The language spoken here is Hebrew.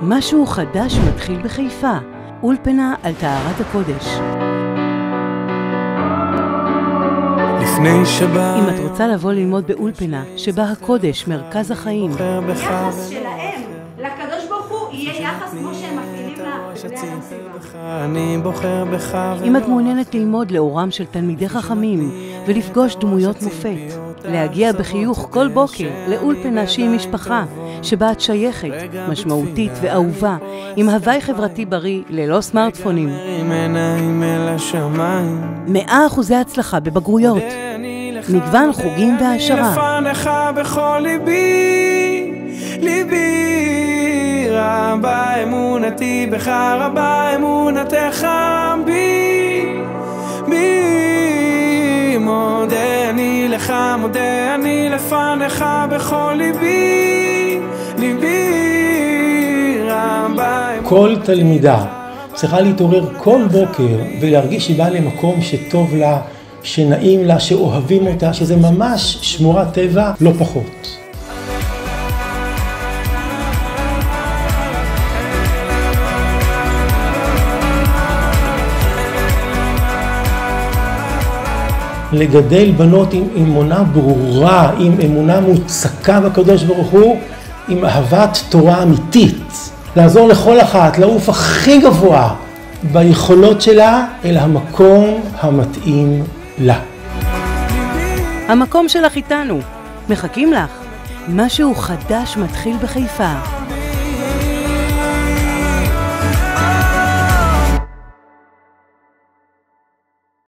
משהו חדש מתחיל בחיפה, אולפנה על טהרת הקודש. לפני שבא אם את רוצה לבוא ללמוד באולפנה שבה הקודש מרכז החיים, היחס שלהם לקדוש ברוך הוא יהיה יחס כמו שהם מפעילים אני בוחר בך. אם את מעוניינת ללמוד לאורם של תלמידי חכמים ולפגוש דמויות מופת, להגיע בחיוך כל בוקר לאולפנה שהיא משפחה שבה את שייכת, משמעותית ואהובה, עם הווי חברתי בריא ללא סמארטפונים, 100% הצלחה בבגרויות, מגוון חוגים והעשרה. לפניך בכל ליבי, ליבי רבה אמונתי בך, רבה אמונתך בי, בי מודה אני לך, מודה אני לפניך בכל ליבי, ליבי רבה. כל תלמידה צריכה להתעורר כל בוקר ולהרגיש שהיא באה למקום שטוב לה, שנעים לה, שאוהבים אותה, שזה ממש שמורת טבע, לא פחות. לגדל בנות עם אמונה ברורה, עם אמונה מוצקה בקדוש ברוך הוא, עם אהבת תורה אמיתית. לעזור לכל אחת, לעוף הכי גבוה ביכולות שלה אל המקום המתאים לה. המקום שלך איתנו, מחכים לך. משהו חדש מתחיל בחיפה.